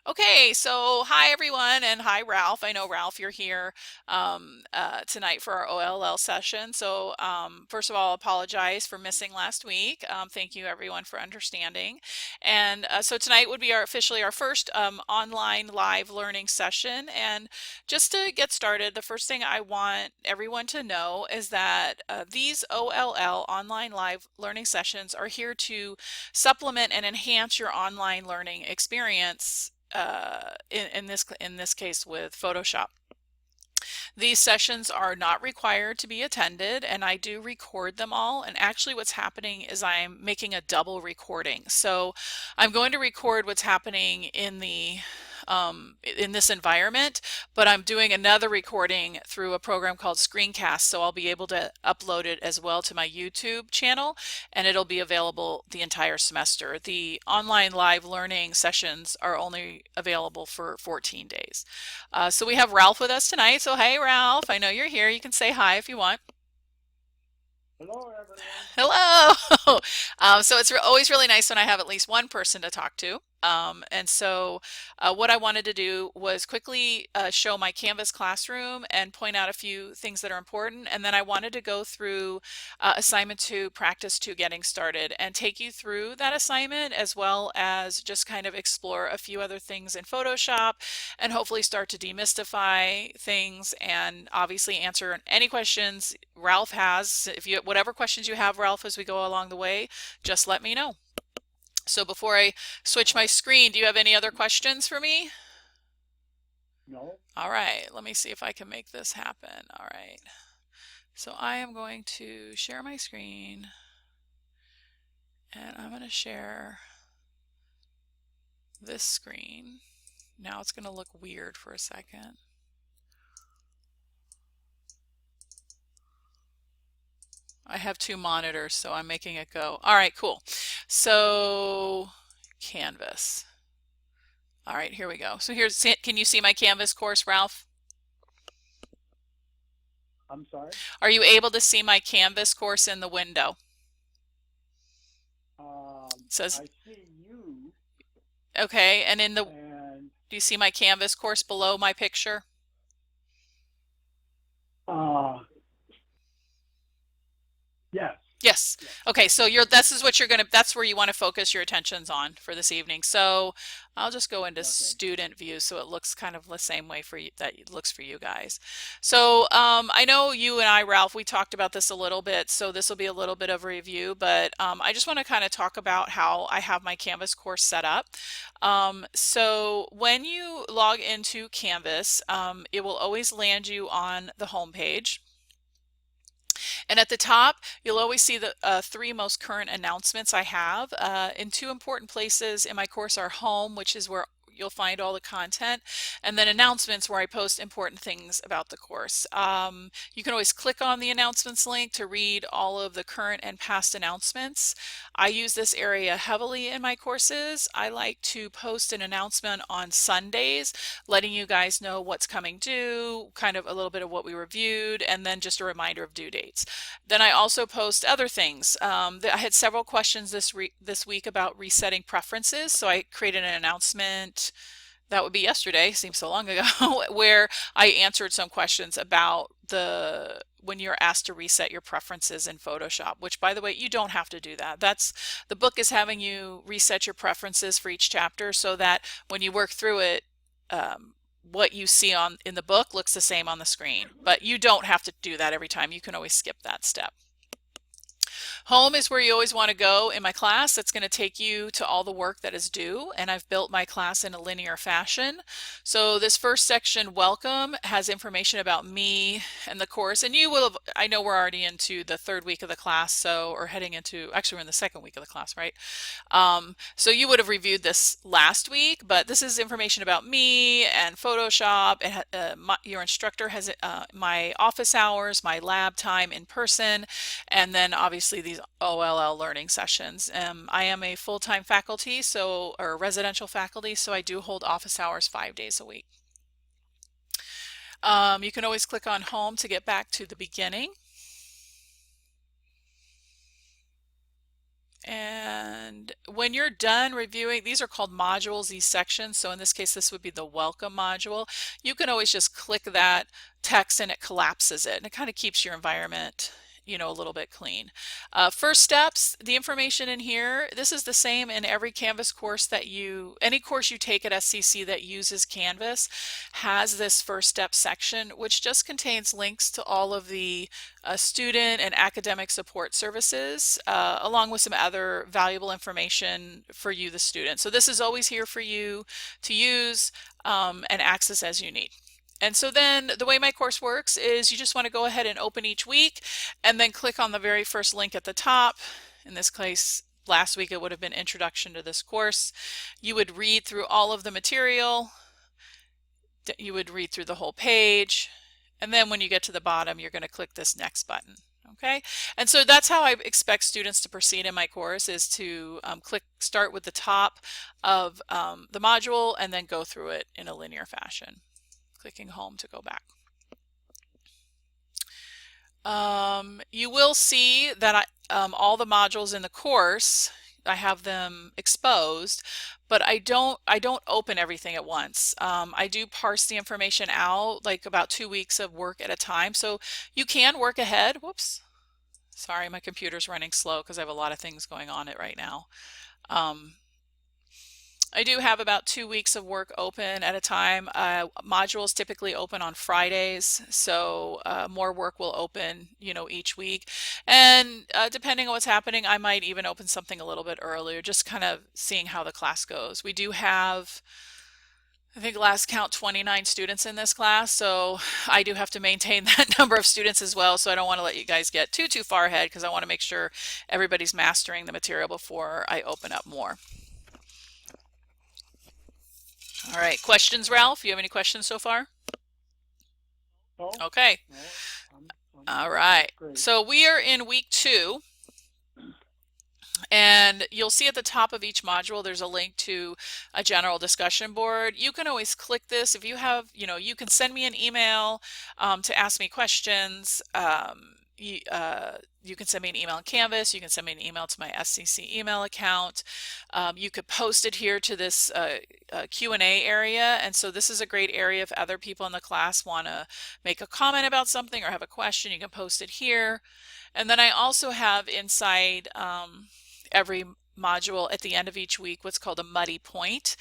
Okay, so hi everyone, and hi Ralph. I know Ralph, you're here tonight for our OLL session. So first of all, apologize for missing last week. Thank you everyone for understanding. And so tonight would be officially our first online live learning session. And just to get started, the first thing I want everyone to know is that these OLL online live learning sessions are here to supplement and enhance your online learning experience in this case with Photoshop. These sessions are not required to be attended, and I do record them all. And actually what's happening is I'm making a double recording. So I'm going to record what's happening in this environment, but I'm doing another recording through a program called Screencast, so I'll be able to upload it as well to my YouTube channel, and it'll be available the entire semester. The online live learning sessions are only available for 14 days. So we have Ralph with us tonight. So hey, Ralph, I know you're here. You can say hi if you want. Hello, everyone. Hello. So it's always really nice when I have at least one person to talk to. And so what I wanted to do was quickly show my Canvas classroom and point out a few things that are important. And then I wanted to go through assignment 2, practice 2, getting started, and take you through that assignment as well as just kind of explore a few other things in Photoshop and hopefully start to demystify things and obviously answer any questions Ralph has. If you whatever questions you have, Ralph, as we go along the way, just let me know. So before I switch my No, screen, do you have any other questions for me? no. All right, let me see if I can make this happen. All right. So I am going to share my screen and I'm going to share this screen. Now it's going to look weird for a second. I have two monitors, so I'm making it go. All right, cool. So Canvas. All right, here we go. So can you see my Canvas course, Ralph? I'm sorry. Are you able to see my Canvas course in the window? It says, I see you, okay, and and do you see my Canvas course below my picture? uh, yes, Yes. yes. Okay, so this is what that's where you want to focus your attentions on for this evening. So I'll just go into Okay. student view so it looks kind of the same way for you that it looks for you guys. So I know you and I, Ralph, we talked about this a little bit, so this will be a little bit of a review, but I just want to kind of talk about how I have my Canvas course set up. So when you log into Canvas, it will always land you on the home page. And at the top, you'll always see the three most current announcements I have. And two important places in my course are home, which is where you'll find all the content, and then announcements where I post important things about the course. You can always click on the announcements link to read all of the current and past announcements. I use this area heavily in my courses. I like to post an announcement on Sundays, letting you guys know what's coming due, kind of a little bit of what we reviewed, and then just a reminder of due dates. Then I also post other things. I had several questions this week about resetting preferences, so I created an announcement. That would be yesterday, seems so long ago, where I answered some questions about when you're asked to reset your preferences in Photoshop, which by the way, you don't have to do that. The book is having you reset your preferences for each chapter so that when you work through it, what you see in the book looks the same on the screen, but you don't have to do that every time. You can always skip that step. Home is where you always want to go in my class. That's going to take you to all the work that is due, and I've built my class in a linear fashion. So this first section, welcome, has information about me and the course, and you will have, I know we're already into the third week of the class, or heading into, actually we're in the second week of the class, right? So you would have reviewed this last week, but this is information about me and Photoshop. Your instructor has my office hours, my lab time in person, and then obviously these OLL learning sessions. I am a full-time faculty, or residential faculty, so I do hold office hours 5 days a week. You can always click on home to get back to the beginning. And when you're done reviewing, these are called modules, these sections. So in this case, this would be the welcome module. You can always just click that text and it collapses it, and it kind of keeps your environment, you know, a little bit clean. First steps, the information in here, this is the same in every Canvas course that any course you take at SCC that uses Canvas has this first step section, which just contains links to all of the student and academic support services, along with some other valuable information for you, the student. So this is always here for you to use and access as you need. And so then the way my course works is you just want to go ahead and open each week and then click on the very first link at the top. In this case, last week it would have been Introduction to this course. You would read through all of the material. You would read through the whole page. And then when you get to the bottom, you're going to click this next button. Okay, and so that's how I expect students to proceed in my course, is to start with the top of the module and then go through it in a linear fashion. Clicking home to go back. You will see that all the modules in the course, I have them exposed, but I don't open everything at once. I do parse the information out, like about 2 weeks of work at a time. So you can work ahead. Whoops. Sorry, my computer's running slow because I have a lot of things going on it right now. I do have about 2 weeks of work open at a time. Modules typically open on Fridays, so more work will open, you know, each week. And depending on what's happening, I might even open something a little bit earlier, just kind of seeing how the class goes. We do have, I think last count, 29 students in this class, so I do have to maintain that number of students as well. So I don't want to let you guys get too far ahead, because I want to make sure everybody's mastering the material before I open up more. All right, questions, Ralph? You have any questions so far? No? Okay. No, All right. great. So we are in week 2, and you'll see at the top of each module there's a link to a general discussion board. You can always click this if you have, you know, you can send me an email to ask me questions. You can send me an email in Canvas. You can send me an email to my SCC email account. You could post it here to this Q&A area. And so this is a great area if other people in the class want to make a comment about something or have a question. You can post it here. And then I also have inside every module at the end of each week what's called a muddy point.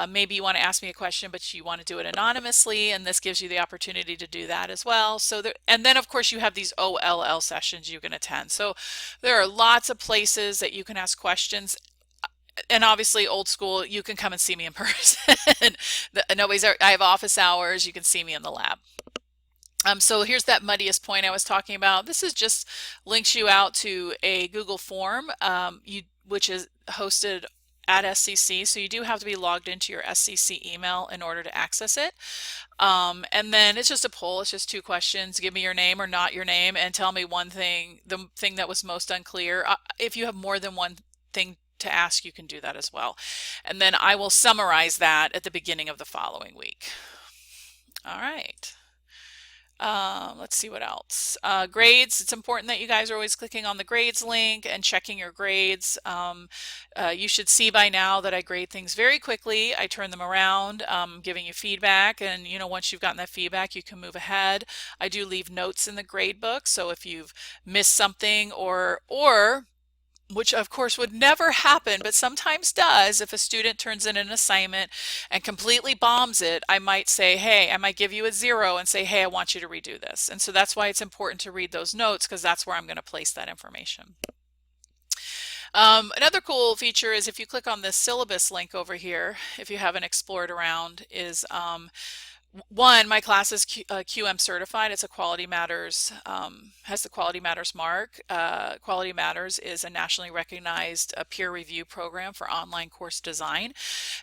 Maybe you want to ask me a question, but you want to do it anonymously, and this gives you the opportunity to do that as well. So and then of course you have these OLL sessions you can attend. So there are lots of places that you can ask questions. And obviously old school, you can come and see me in person. I have office hours. You can see me in the lab. So here's that muddiest point I was talking about. This is just links you out to a Google form, which is hosted at SCC. So you do have to be logged into your SCC email in order to access it. And then it's just a poll. It's just 2 questions. Give me your name or not your name, and tell me one thing, the thing that was most unclear. If you have more than one thing to ask, you can do that as well. And then I will summarize that at the beginning of the following week. All right. Let's see what else. Grades. It's important that you guys are always clicking on the grades link and checking your grades. You should see by now that I grade things very quickly. I turn them around, giving you feedback, and you know, once you've gotten that feedback, you can move ahead. I do leave notes in the grade book, so if you've missed something or which of course would never happen, but sometimes does, if a student turns in an assignment and completely bombs it, I might say, hey, I might give you a 0 and say, hey, I want you to redo this. And so that's why it's important to read those notes, because that's where I'm going to place that information. Another cool feature is if you click on this syllabus link over here, if you haven't explored around, is one, my class is QM certified. It's a Quality Matters, has the Quality Matters mark. Quality Matters is a nationally recognized peer review program for online course design.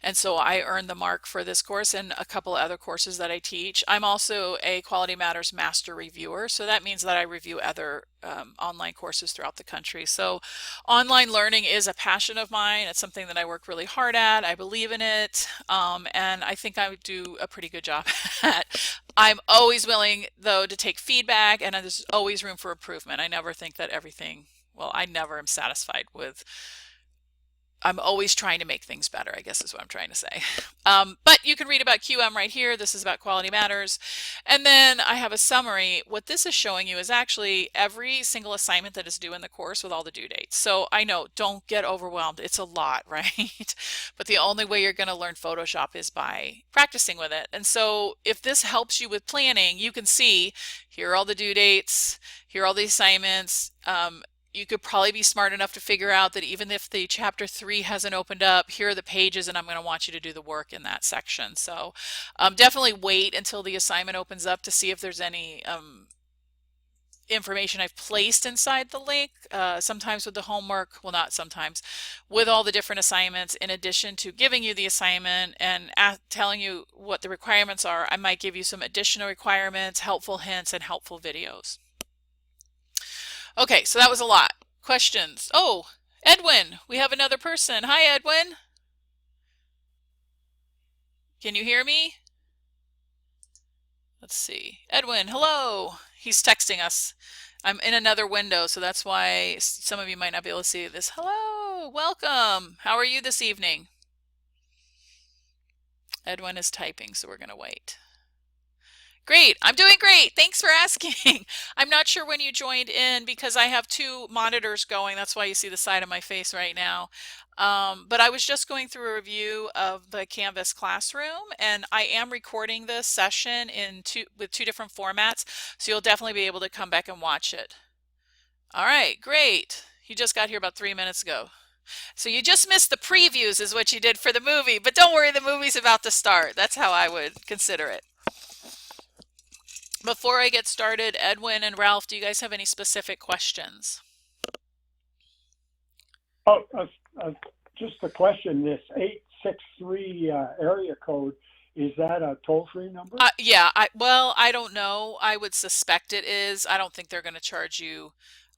And so I earned the mark for this course and a couple of other courses that I teach. I'm also a Quality Matters master reviewer. So that means that I review other online courses throughout the country. So online learning is a passion of mine. It's something that I work really hard at. I believe in it. And I think I do a pretty good job at. I'm always willing, though, to take feedback, and there's always room for improvement. I never think that everything, well, I never am satisfied with I'm always trying to make things better, I guess is what I'm trying to say. But you can read about QM right here. This is about Quality Matters. And then I have a summary. What this is showing you is actually every single assignment that is due in the course with all the due dates. So I know, don't get overwhelmed. It's a lot, right? But the only way you're going to learn Photoshop is by practicing with it. And so if this helps you with planning, you can see here are all the due dates, here are all the assignments. You could probably be smart enough to figure out that even if the chapter 3 hasn't opened up, here are the pages and I'm going to want you to do the work in that section. So definitely wait until the assignment opens up to see if there's any information I've placed inside the link. Sometimes with the homework, well, not sometimes, with all the different assignments, in addition to giving you the assignment and telling you what the requirements are, I might give you some additional requirements, helpful hints, and helpful videos. Okay, so that was a lot. Questions? Oh, Edwin, we have another person. Hi, Edwin. Can you hear me? Let's see. Edwin, hello. He's texting us. I'm in another window, so that's why some of you might not be able to see this. Hello, welcome. How are you this evening? Edwin is typing, so we're going to wait. Great. I'm doing great. Thanks for asking. I'm not sure when you joined in because I have two monitors going. That's why you see the side of my face right now. But I was just going through a review of the Canvas classroom, and I am recording this session with two different formats, so you'll definitely be able to come back and watch it. All right, great. You just got here about 3 minutes ago. So you just missed the previews is what you did for the movie, but don't worry, the movie's about to start. That's how I would consider it. Before I get started, Edwin and Ralph, do you guys have any specific questions? Oh, just a question. This 863 area code, is that a toll-free number? Yeah, I don't know. I would suspect it is. I don't think they're going to charge you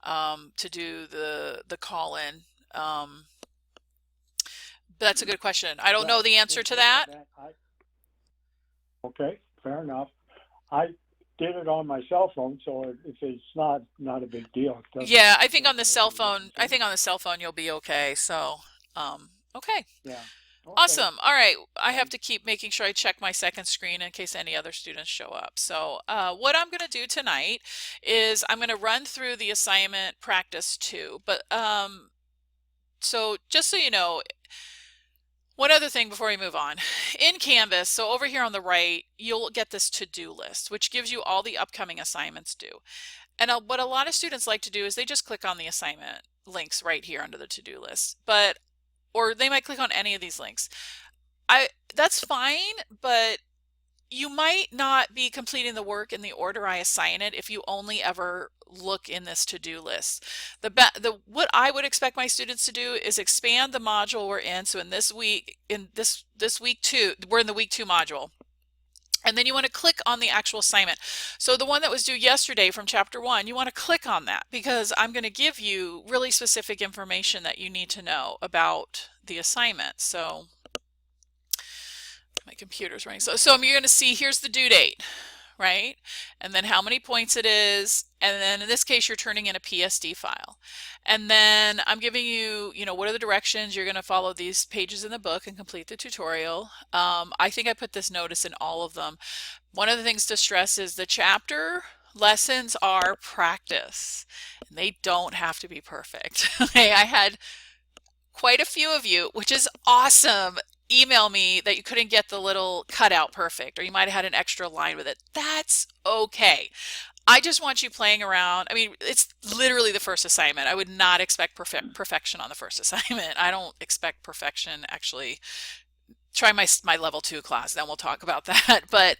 to do the call-in. That's a good question. I don't know the answer to that. Okay, fair enough. I did it on my cell phone, so it's not a big deal. Yeah, I think on the cell phone, you'll be okay. So, okay. Yeah. Okay. Awesome. All right. I have to keep making sure I check my second screen in case any other students show up. So what I'm going to do tonight is I'm going to run through the assignment practice 2. But so just so you know, one other thing before we move on. In Canvas, so over here on the right, you'll get this to-do list, which gives you all the upcoming assignments due. And what a lot of students like to do is they just click on the assignment links right here under the to-do list. Or they might click on any of these links. That's fine, but you might not be completing the work in the order I assign it if you only ever look in this to-do list. What I would expect my students to do is expand the module we're in. So in this week, this week 2, we're in the week 2 module. And then you want to click on the actual assignment. So the one that was due yesterday from chapter 1, you want to click on that because I'm going to give you really specific information that you need to know about the assignment. So my computer's running. So you're going to see here's the due date, right? And then how many points it is. And then in this case, you're turning in a PSD file. And then I'm giving you, what are the directions? You're going to follow these pages in the book and complete the tutorial. I think I put this notice in all of them. One of the things to stress is the chapter lessons are practice. And they don't have to be perfect. Okay, I had quite a few of you, which is awesome, email me that you couldn't get the little cutout perfect, or you might have had an extra line with it. That's okay. I just want you playing around. I mean, it's literally the first assignment. I would not expect perfection on the first assignment. I don't expect perfection. Actually, try my level 2 class, then we'll talk about that. But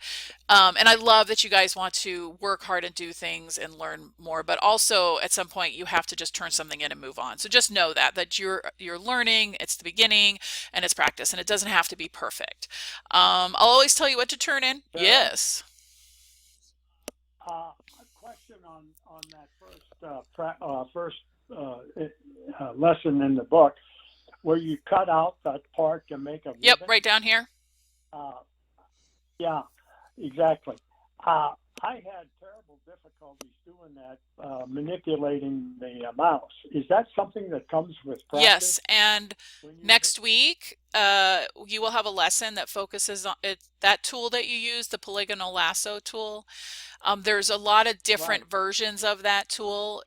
and I love that you guys want to work hard and do things and learn more, but also at some point you have to just turn something in and move on. So just know that you're learning, it's the beginning and it's practice, and it doesn't have to be perfect. I'll always tell you what to turn in. Yes. A question on that first lesson in the book, where you cut out that part to make a ribbon. Yep, right down here. Yeah, exactly. I had terrible difficulties doing that, manipulating the mouse. Is that something that comes with practice? Yes, and When you, next week, you will have a lesson that focuses on it, that tool that you use, the polygonal lasso tool. There's a lot of right, different versions of that tool.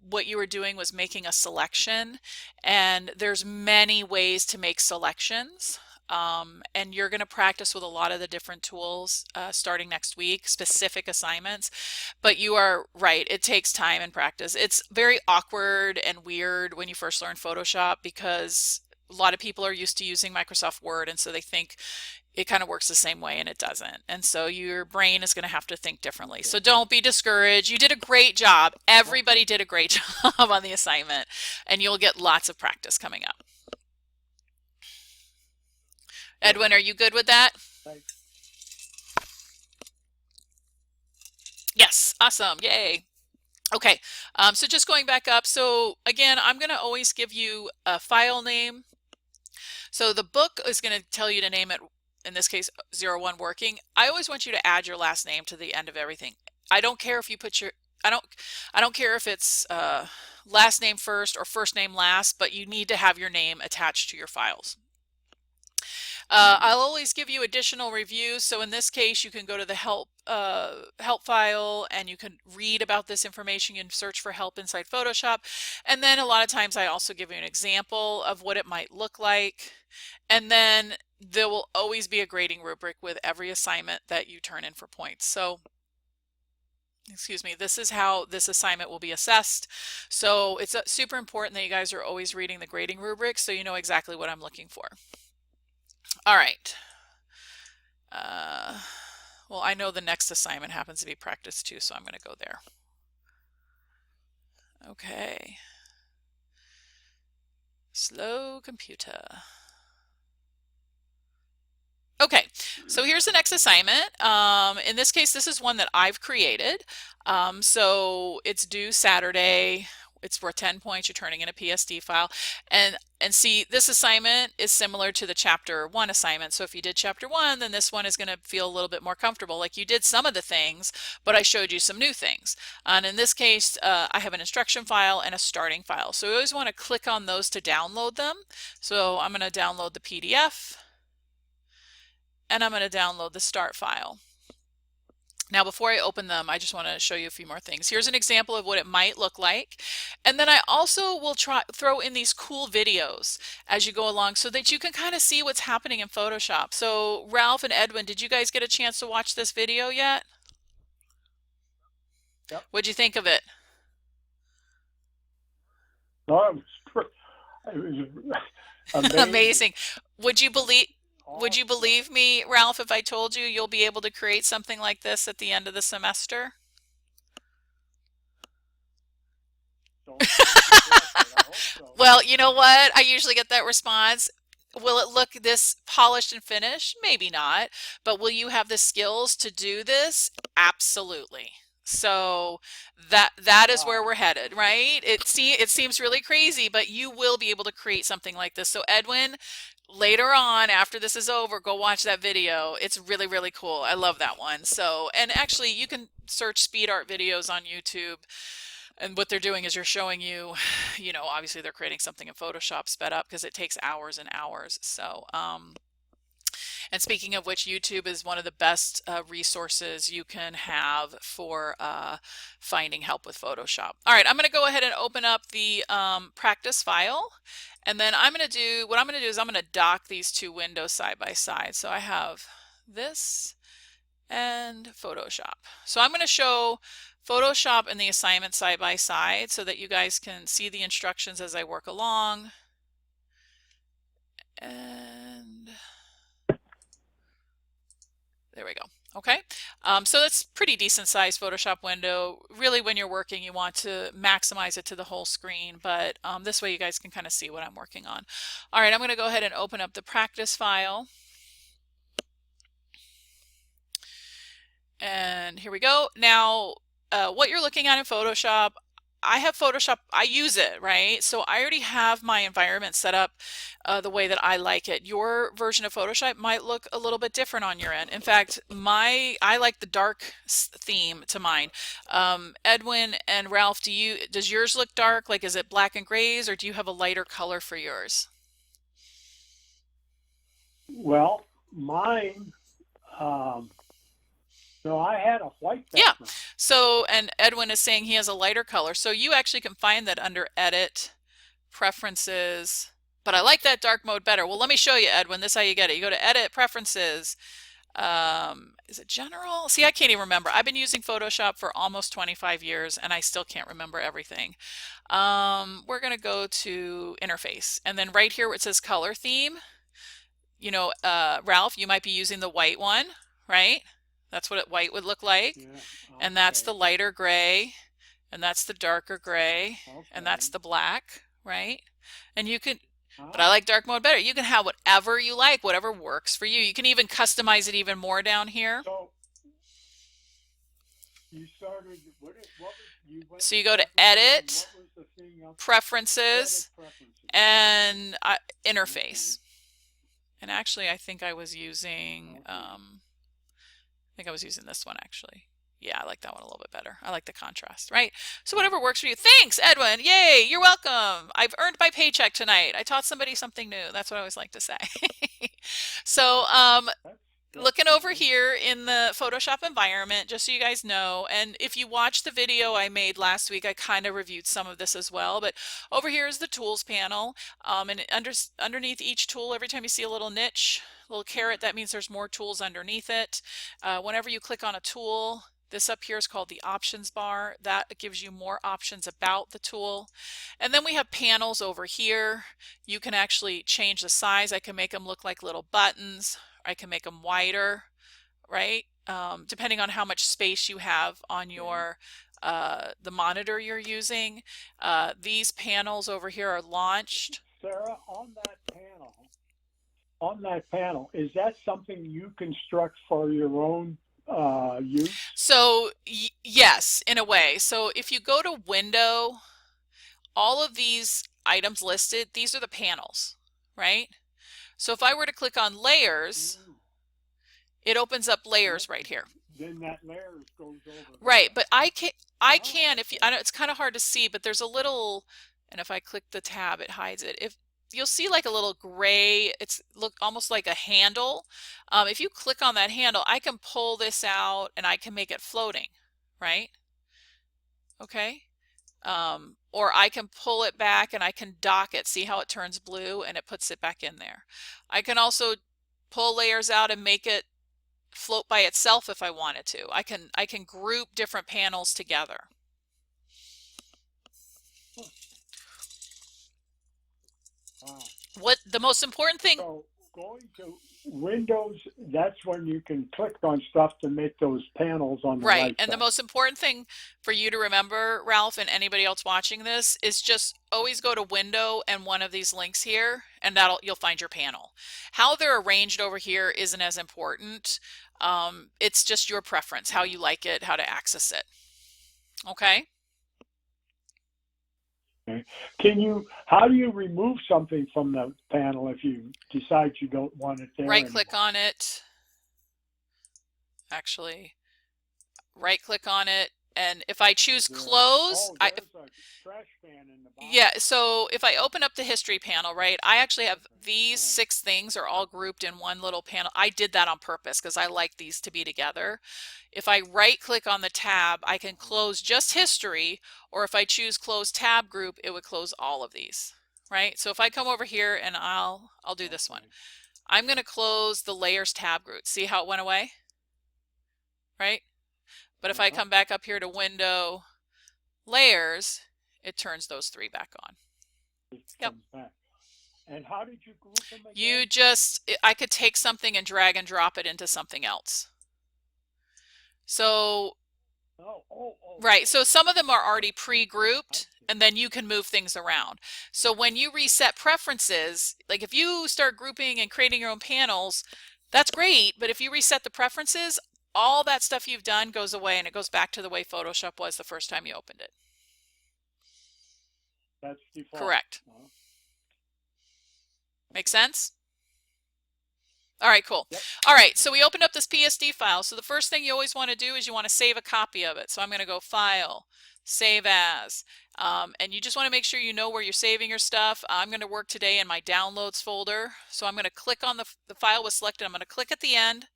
What you were doing was making a selection, and there's many ways to make selections. And you're going to practice with a lot of the different tools starting next week, specific assignments. But you are right, it takes time and practice. It's very awkward and weird when you first learn Photoshop because a lot of people are used to using Microsoft Word, and so they think it kind of works the same way, and it doesn't. And so your brain is going to have to think differently. yeah, So don't be discouraged. You did a great job. okay, Everybody did a great job on the assignment, and you'll get lots of practice coming up. good. Edwin, are you good with that? Thanks. Yes, awesome. Yay. Okay, so just going back up. So again, I'm going to always give you a file name. So the book is going to tell you to name it, in this case, 01 Working. I always want you to add your last name to the end of everything. I don't care if you put your, I don't, I don't care if it's last name first or first name last, but you need to have your name attached to your files. I'll always give you additional reviews. So in this case, you can go to the help file and you can read about this information. You can search for help inside Photoshop. And then a lot of times I also give you an example of what it might look like. And then there will always be a grading rubric with every assignment that you turn in for points. So excuse me, this is how this assignment will be assessed. So it's super important that you guys are always reading the grading rubric so you know exactly what I'm looking for. All right. Well, I know the next assignment happens to be practice 2, so I'm going to go there. Okay. Slow computer. Okay, so here's the next assignment. In this case, this is one that I've created. So it's due Saturday. It's for 10 points. You're turning in a PSD file. And see, this assignment is similar to the chapter 1 assignment. So if you did chapter 1, then this one is going to feel a little bit more comfortable. Like you did some of the things, but I showed you some new things. And in this case, I have an instruction file and a starting file. So you always want to click on those to download them. So I'm going to download the PDF. And I'm going to download the start file. Now, before I open them, I just want to show you a few more things. Here's an example of what it might look like. And then I also will throw in these cool videos as you go along so that you can kind of see what's happening in Photoshop. So Ralph and Edwin, did you guys get a chance to watch this video yet? Yep. What'd you think of it? No, it was amazing. Amazing. Would you Awesome. believe me, Ralph, if I told you you'll be able to create something like this at the end of the semester? Don't suggest it. I hope so. Well, you know what? I usually get that response. Will it look this polished and finished? Maybe not. But will you have the skills to do this? Absolutely. So that is where Wow. we're headed, right? It seems really crazy, but you will be able to create something like this. So Edwin, later on after this is over, go watch that video. It's really, really cool. I love that one. So, and actually you can search speed art videos on YouTube. And what they're doing is you're showing you, you know, obviously they're creating something in Photoshop sped up because it takes hours and hours. So, and speaking of which, YouTube is one of the best resources you can have for finding help with Photoshop. All right, I'm going to go ahead and open up the practice file. And then I'm going to do, what I'm going to do is I'm going to dock these two windows side by side. So I have this and Photoshop. So I'm going to show Photoshop and the assignment side by side so that you guys can see the instructions as I work along. And there we go. Okay, so that's pretty decent sized Photoshop window. Really, when you're working, you want to maximize it to the whole screen, but this way you guys can kind of see what I'm working on. All right, I'm going to go ahead and open up the practice file. And here we go. Now, what you're looking at in Photoshop, I have Photoshop, I use it, right? So I already have my environment set up the way that I like it. Your version of Photoshop might look a little bit different on your end. In fact, I like the dark theme to mine. Edwin and Ralph, does yours look dark? Like, is it black and grays, or do you have a lighter color for yours? Well, mine, um, no, I had a white Yeah. background. So, and Edwin is saying he has a lighter color. So you actually can find that under Edit, Preferences. But I like that dark mode better. Well, let me show you, Edwin. This is how you get it. You go to Edit, Preferences. Is it General? See, I can't even remember. I've been using Photoshop for almost 25 years and I still can't remember everything. We're going to go to Interface. And then right here where it says Color Theme, Ralph, you might be using the white one, right? That's what white would look like. Yeah, And that's okay, the lighter gray, and that's the darker gray, and okay. that's the black, right? And you can, but I Ah, like dark mode better. You can have whatever you like, whatever works for you. You can even customize it even more down here. so you started, what was, you went So to you go to preferences and Edit, what was the thing else? Edit Preferences, preferences. and Okay. Interface. And actually, I think I was using, Okay. I think I was using this one actually. Yeah, I like that one a little bit better. I like the contrast, right? So whatever works for you. Thanks, Edwin. Yay, you're welcome. I've earned my paycheck tonight. I taught somebody something new. That's what I always like to say. So, That's looking over nice. here in the Photoshop environment, just so you guys know, and if you watched the video I made last week, I kind of reviewed some of this as well, but over here is the tools panel, and underneath each tool, every time you see a little niche, little caret, that means there's more tools underneath it. Whenever you click on a tool, this up here is called the options bar. That gives you more options about the tool. And then we have panels over here. You can actually change the size. I can make them look like little buttons. I can make them wider, right? Depending on how much space you have on Okay. your the monitor you're using. These panels over here are launched. Sarah, on that panel, is that something you construct for your own use? So yes, in a way. So if you go to Window, all of these items listed, these are the panels, right? So if I were to click on Layers, Mm. it opens up Oh, Layers right here. then that layer goes over Right, there. but I can Oh, if you I okay. know it's kind of hard to see, but there's a little, and if I click the tab it hides it. If you'll see like a little gray, it's look almost like a handle. If you click on that handle, I can pull this out and I can make it floating, right? Okay. Or I can pull it back and I can dock it. See how it turns blue and it puts it back in there. I can also pull layers out and make it float by itself if I wanted to. I can group different panels together. Huh. Wow. What the most important thing, So going to Windows, that's when you can click on stuff to make those panels on the right, right and the side. most important thing for you to remember, Ralph, and anybody else watching this, is just always go to Window and one of these links here, and you'll find your panel. How they're arranged over here isn't as important. It's just your preference, how you like it, how to access it. Okay? Okay. How do you remove something from the panel if you decide you don't want it there Right click anymore? on it. Actually, right click on it, and if I Is choose there a, close, oh, I there's a trash can in the yeah, bottom. so if I open up the history panel, right, I actually have Okay. these All right. 6 things are all grouped in one little panel. I did that on purpose because I like these to be together. If I right click on the tab, I can Uh-huh. close just history, or if I choose close tab group, it would close all of these, right? So if I come over here and I'll do this one. Okay. I'm going to close the layers tab group. See how it went away, right? But if I Uh-huh. come back up here to window layers, it turns those 3 back on. It Yep. comes back. And how did you group them You again? just, I could take something and drag and drop it into something else. So, Oh, oh, oh, right. oh. So some of them are already Okay. I pre-grouped see. and then you can move things around. So when you reset preferences, like if you start grouping and creating your own panels, that's great. But if you reset the preferences, all that stuff you've done goes away and it goes back to the way Photoshop was the first time you opened it. That's default. Correct. Make sense? All right, cool. Yep. All right, so we opened up this PSD file. So the first thing you always want to do is you want to save a copy of it. So I'm going to go File, Save As, and you just want to make sure you know where you're saving your stuff. I'm going to work today in my Downloads folder. So I'm going to click on the file was selected. I'm going to click at the end,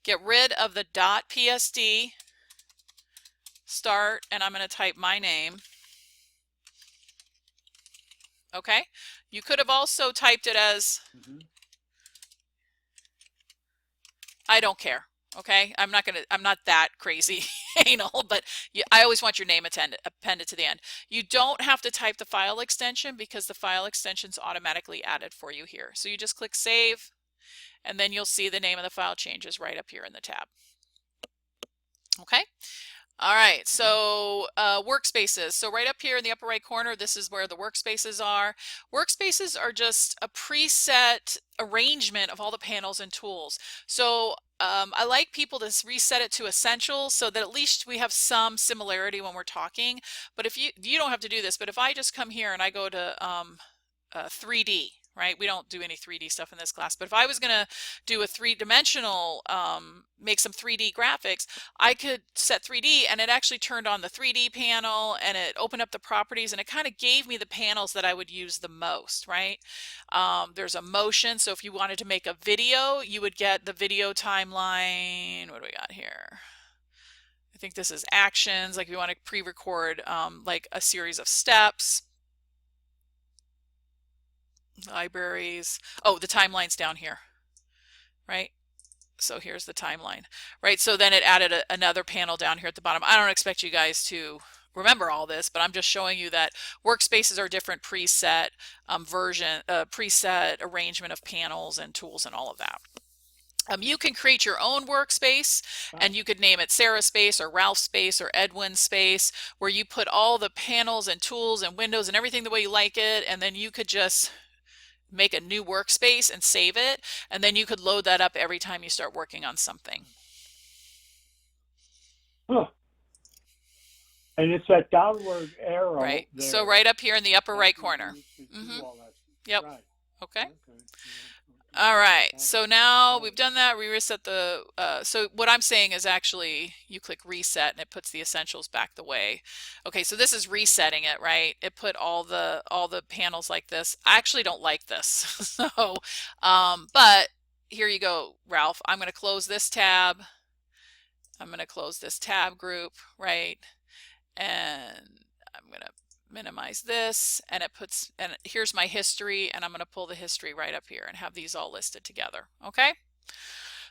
get rid of the .psd, start, and I'm going to type my name. Okay, you could have also typed it as I don't care. Okay, I'm not that crazy anal, but I always want your name appended to the end. You don't have to type the file extension because the file extension's automatically added for you here. So you just click save, and then you'll see the name of the file changes right up here in the tab. Okay. All right, so workspaces. So right up here in the upper right corner, this is where the workspaces are. Workspaces are just a preset arrangement of all the panels and tools. So I like people to reset it to essentials so that at least we have some similarity when we're talking. But if you don't have to do this, but if I just come here and I go to 3D, right? We don't do any 3D stuff in this class, but if I was going to do a three-dimensional, make some 3D graphics, I could set 3D and it actually turned on the 3D panel and it opened up the properties and it kind of gave me the panels that I would use the most, right? There's a motion, so if you wanted to make a video, you would get the video timeline. What do we got here? I think this is actions, like if you want to pre-record like a series of steps. Libraries. Oh, the timeline's down here, right? So here's the timeline, right? So then it added another panel down here at the bottom. I don't expect you guys to remember all this, but I'm just showing you that workspaces are different preset preset arrangement of panels and tools and all of that. You can create your own workspace and you could name it Sarah Space or Ralph Space or Edwin Space, where you put all the panels and tools and windows and everything the way you like it, and then you could just make a new workspace and save it, and then you could load that up every time you start working on something. Huh. And it's that downward arrow. Right. There. So right up here in the upper right corner. Yep. Right. Okay. All right, so now we've done that, we reset the, so what I'm saying is actually you click reset and it puts the essentials back the way. Okay, so this is resetting it, right? It put all the panels like this. I actually don't like this. So, but here you go, Ralph. I'm going to close this tab. I'm going to close this tab group, right? And I'm going to minimize this, and it puts, and here's my history, and I'm going to pull the history right up here and have these all listed together. Okay,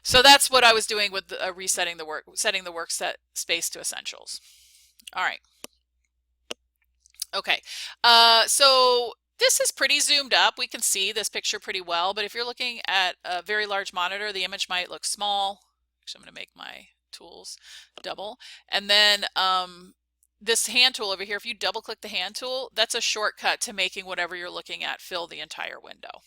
so that's what I was doing with resetting the setting the workspace to essentials. All right. Okay, so this is pretty zoomed up. We can see this picture pretty well, but if you're looking at a very large monitor, the image might look small. Actually, I'm going to make my tools double, and then this hand tool over here, if you double click the hand tool, that's a shortcut to making whatever you're looking at fill the entire window.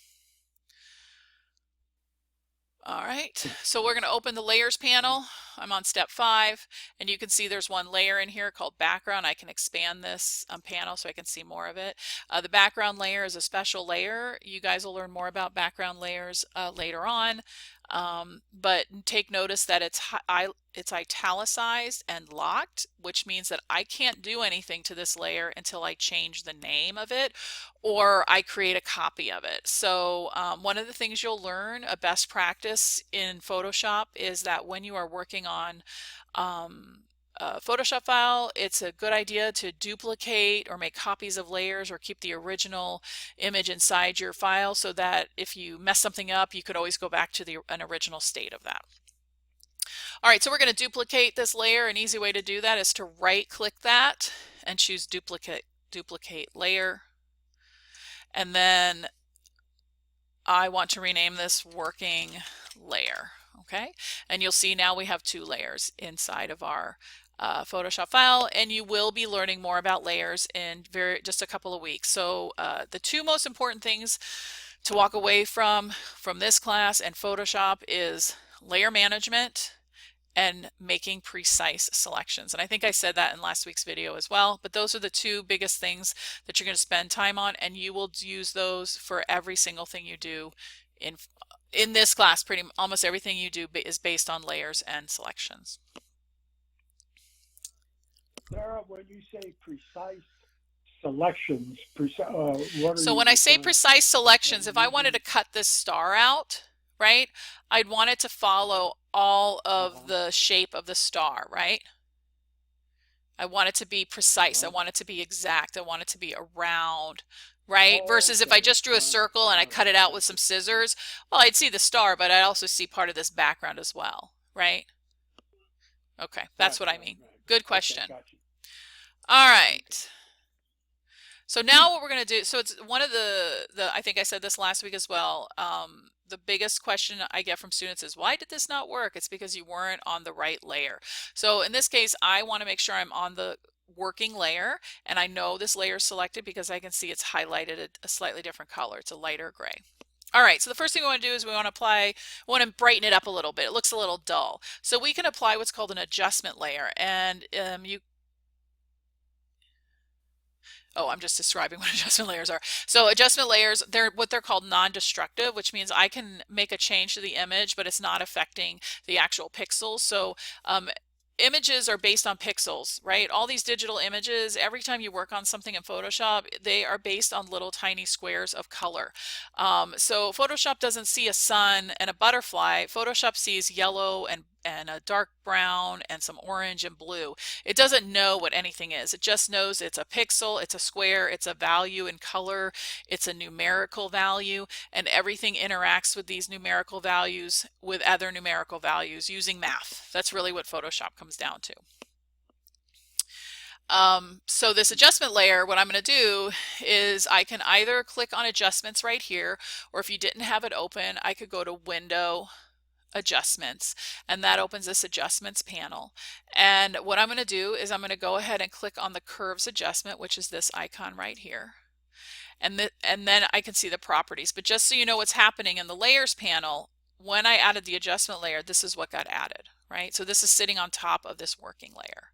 All right, so we're going to open the layers panel. I'm on step 5, and you can see there's one layer in here called background. I can expand this panel so I can see more of it. The background layer is a special layer. You guys will learn more about background layers later on. But take notice that it's italicized and locked, which means that I can't do anything to this layer until I change the name of it or I create a copy of it. So one of the things you'll learn, a best practice in Photoshop, is that when you are working on a Photoshop file, it's a good idea to duplicate or make copies of layers or keep the original image inside your file so that if you mess something up, you could always go back to an original state of that. All right, so we're going to duplicate this layer. An easy way to do that is to right click that and choose duplicate layer. And then I want to rename this working layer. Okay, and you'll see now we have 2 layers inside of our Photoshop file, and you will be learning more about layers in just a couple of weeks. So the 2 most important things to walk away from this class and Photoshop is layer management and making precise selections. And I think I said that in last week's video as well, but those are the two biggest things that you're going to spend time on, and you will use those for every single thing you do in this class. Pretty almost everything you do is based on layers and selections. Sarah, when you say precise selections, what are So you when I say referring precise selections, to? if I wanted to cut this star out, right, I'd want it to follow all of the shape of the star, right? I want it to be precise. I want it to be exact. I want it to be around, right? Versus if I just drew a circle and I cut it out with some scissors, well, I'd see the star, but I'd also see part of this background as well, right? Okay, that's what I mean. Good question. All right. So now what we're going to do, so it's one of the I think I said this last week as well, the biggest question I get from students is, why did this not work? It's because you weren't on the right layer. So in this case, I want to make sure I'm on the working layer, and I know this layer is selected because I can see it's highlighted a slightly different color. It's a lighter gray. All right, so the first thing we want to do is we want to brighten it up a little bit. It looks a little dull. So we can apply what's called an adjustment layer, and I'm just describing what adjustment layers are. So adjustment layers, they're called non-destructive, which means I can make a change to the image, but it's not affecting the actual pixels. So images are based on pixels, right? All these digital images, every time you work on something in Photoshop, they are based on little tiny squares of color. So Photoshop doesn't see a sun and a butterfly. Photoshop sees yellow and a dark brown and some orange and blue. It doesn't know what anything is. It just knows it's a pixel, it's a square, it's a value in color, it's a numerical value, and everything interacts with these numerical values with other numerical values using math. That's really what Photoshop comes down to. So this adjustment layer, what I'm going to do is I can either click on adjustments right here, or if you didn't have it open, I could go to Window, Adjustments, and that opens this adjustments panel. And what I'm going to do is I'm going to go ahead and click on the curves adjustment, which is this icon right here. And then I can see the properties. But just so you know what's happening in the layers panel, when I added the adjustment layer, this is what got added, right? So this is sitting on top of this working layer.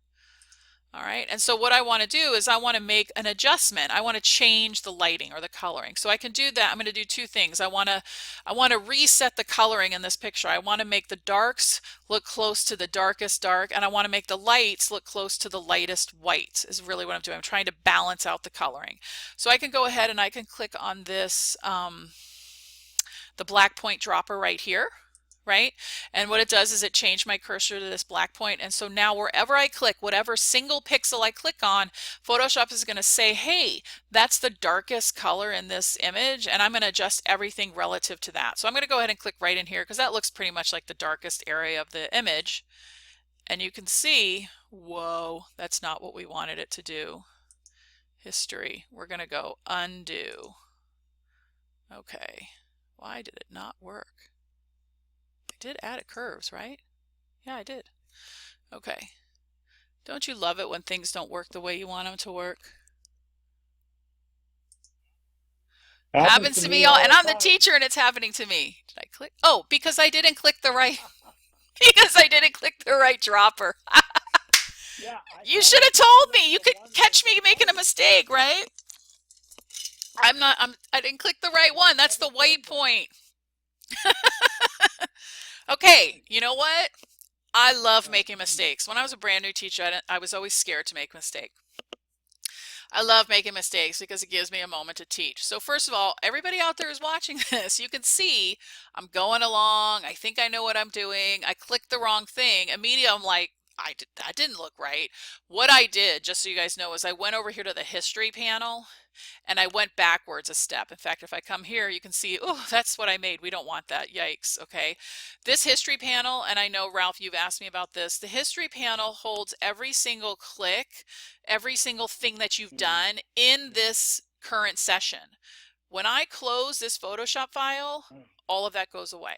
All right, and so what I want to do is I want to make an adjustment. I want to change the lighting or the coloring. So I can do that. I'm going to do two things. I want to reset the coloring in this picture. I want to make the darks look close to the darkest dark, and I want to make the lights look close to the lightest white is really what I'm doing. I'm trying to balance out the coloring. So I can go ahead and I can click on this, the black point dropper right here. Right? And what it does is it changed my cursor to this black point. And so now wherever I click, whatever single pixel I click on, Photoshop is going to say, hey, that's the darkest color in this image. And I'm going to adjust everything relative to that. So I'm going to go ahead and click right in here because that looks pretty much like the darkest area of the image. And you can see, whoa, that's not what we wanted it to do. History. We're going to go undo. Okay. Why did it not work? Did add it curves, right? Yeah, I did. Okay. Don't you love it when things don't work the way you want them to work? Happens to me all, and I'm the teacher and it's happening to me. Did I click? Oh, because I didn't click the right, because I didn't click the right dropper. Yeah, you should have told me. You could catch me making a mistake, right? I didn't click the right one. That's the white point. Okay, you know what? I love making mistakes. When I was a brand new teacher, I was always scared to make a mistake. I love making mistakes because it gives me a moment to teach. So first of all, everybody out there is watching this. You can see I'm going along. I think I know what I'm doing. I clicked the wrong thing. Immediately I'm like, that didn't look right. What I did, just so you guys know, is I went over here to the history panel and I went backwards a step. In fact, if I come here, you can see, oh, that's what I made. We don't want that. Yikes. Okay. This history panel, and I know, Ralph, you've asked me about this. The history panel holds every single click, every single thing that you've done in this current session. When I close this Photoshop file, all of that goes away.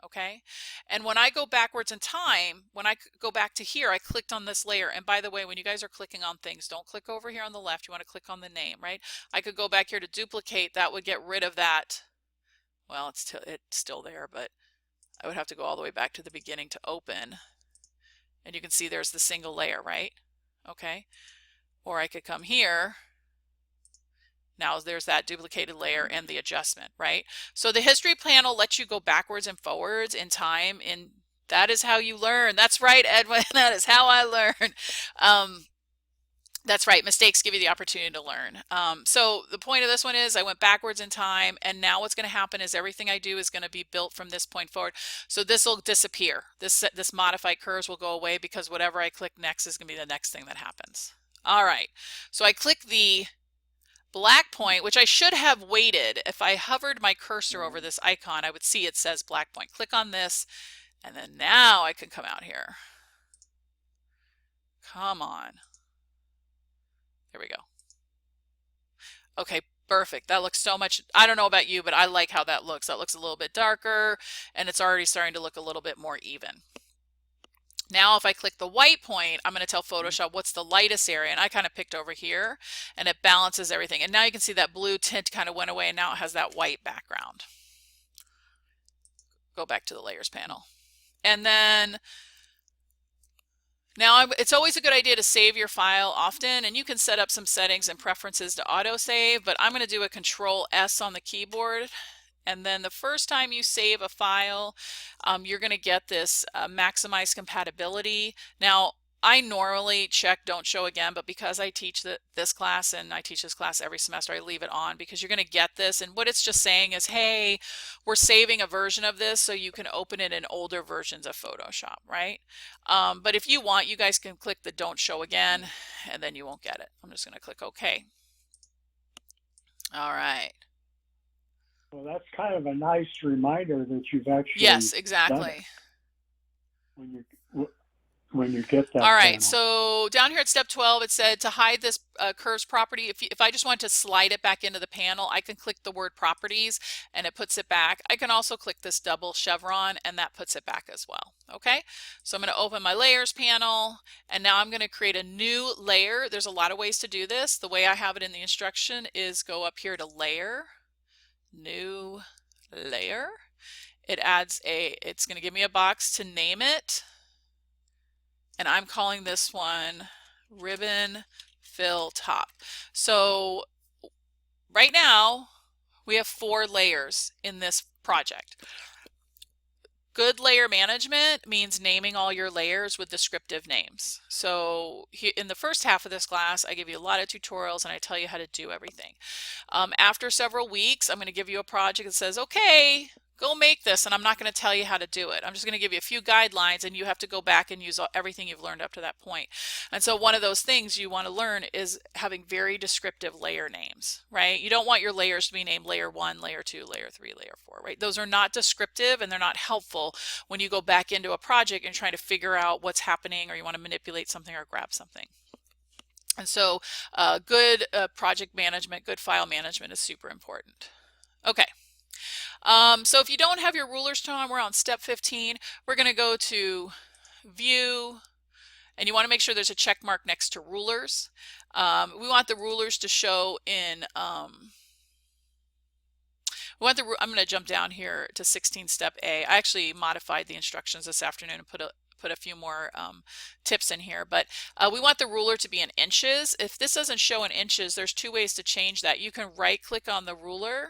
Okay, and when I go backwards in time, when I go back to here, I clicked on this layer. And by the way, when you guys are clicking on things, don't click over here on the left. You want to click on the name, right? I could go back here to duplicate. That would get rid of that. Well, it's still there, but I would have to go all the way back to the beginning to open. And you can see there's the single layer, right? Okay. Or I could come here. Now there's that duplicated layer and the adjustment, right? So the history panel lets you go backwards and forwards in time, and that is how you learn. That's right, Edwin. That is how I learn. That's right. Mistakes give you the opportunity to learn. So the point of this one is I went backwards in time, and now what's going to happen is everything I do is going to be built from this point forward. So this will disappear. This modified curves will go away because whatever I click next is going to be the next thing that happens. All right. So I click the black point, which I should have waited. If I hovered my cursor over this icon, I would see it says black point. Click on this, and then now I can come out here. Come on. There we go. Okay, perfect. That looks so much, I don't know about you, but I like how that looks. That looks a little bit darker, and it's already starting to look a little bit more even. Now, if I click the white point, I'm going to tell Photoshop what's the lightest area, and I kind of picked over here, and it balances everything. And now you can see that blue tint kind of went away, and now it has that white background. Go back to the layers panel. And then now it's always a good idea to save your file often, and you can set up some settings and preferences to auto save, but I'm going to do a Control S on the keyboard. And then the first time you save a file, you're going to get this maximize compatibility. Now, I normally check don't show again, but because I teach this class and I teach this class every semester, I leave it on because you're going to get this. And what it's just saying is, hey, we're saving a version of this so you can open it in older versions of Photoshop, right? But if you want, you guys can click the don't show again, and then you won't get it. I'm just going to click OK. All right. Well, that's kind of a nice reminder that you've actually Yes, done exactly. it when you get that. All right, panel. so down here at step 12, it said to hide this curves property. If I just want to slide it back into the panel, I can click the word properties and it puts it back. I can also click this double chevron and that puts it back as well. Okay, so I'm going to open my layers panel, and now I'm going to create a new layer. There's a lot of ways to do this. The way I have it in the instruction is go up here to layer, new layer. It's going to give me a box to name it. And I'm calling this one ribbon fill top. So right now we have 4 layers in this project. Good layer management means naming all your layers with descriptive names. So in the first half of this class, I give you a lot of tutorials and I tell you how to do everything. After several weeks, I'm going to give you a project that says, okay, go make this, and I'm not going to tell you how to do it. I'm just going to give you a few guidelines, and you have to go back and use everything you've learned up to that point. And so one of those things you want to learn is having very descriptive layer names, right? You don't want your layers to be named layer 1, layer 2, layer 3, layer 4, right? Those are not descriptive, and they're not helpful when you go back into a project and trying to figure out what's happening, or you want to manipulate something or grab something. And so good project management, good file management is super important. Okay. So if you don't have your rulers turned on, we're on step 15. We're going to go to view, and you want to make sure there's a check mark next to rulers. We want the rulers to show in, I'm going to jump down here to 16 step A. I actually modified the instructions this afternoon and put a few more tips in here, but we want the ruler to be in inches. If this doesn't show in inches, there's 2 ways to change that. You can right click on the ruler,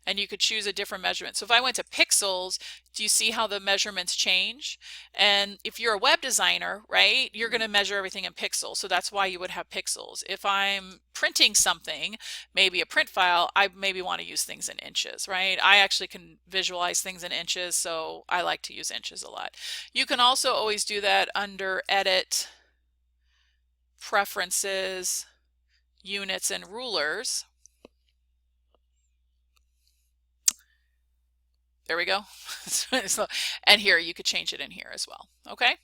and you could choose a different measurement. So if I went to pixels, do you see how the measurements change? And if you're a web designer, right, you're going to measure everything in pixels. So that's why you would have pixels. If I'm printing something, maybe a print file, I maybe want to use things in inches, right? I actually can visualize things in inches, so I like to use inches a lot. You can also always do that under Edit, Preferences, Units, and Rulers. There we go. And here you could change it in here as well. Okay.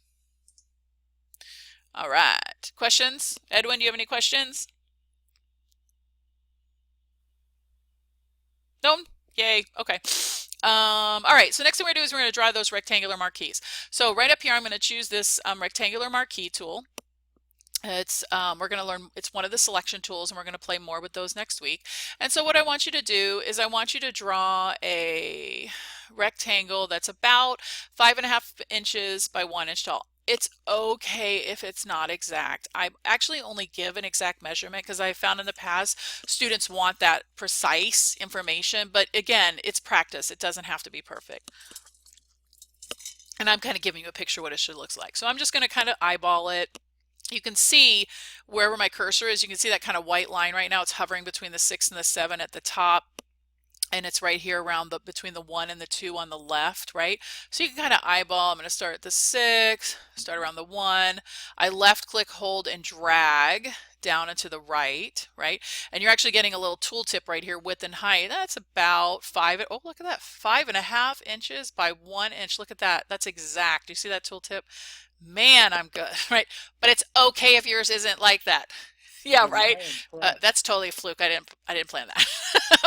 All right. Questions? Edwin, do you have any questions? No? Yay. Okay. All right. So next thing we're going to do is we're going to draw those rectangular marquees. So right up here, I'm going to choose this rectangular marquee tool. We're going to learn, it's one of the selection tools, and we're going to play more with those next week. And so what I want you to do is I want you to draw a rectangle that's about 5.5 inches by 1 inch tall. It's okay if it's not exact. I actually only give an exact measurement because I found in the past students want that precise information, but again, it's practice. It doesn't have to be perfect. And I'm kind of giving you a picture of what it should look like. So I'm just going to kind of eyeball it. You can see wherever my cursor is, you can see that kind of white line right now. It's hovering between the 6 and the 7 at the top. And it's right here around the between the 1 and the 2 on the left, right? So you can kind of eyeball. I'm going to start at the 6, start around the 1. I left click, hold, and drag down and to the right, right? And you're actually getting a little tooltip right here, width and height. That's about 5, oh, look at that, 5.5 inches by 1 inch. Look at that. That's exact. You see that tooltip? Man, I'm good, right? But it's okay if yours isn't like that. Yeah, And right. I am impressed. That's totally a fluke. I didn't plan that.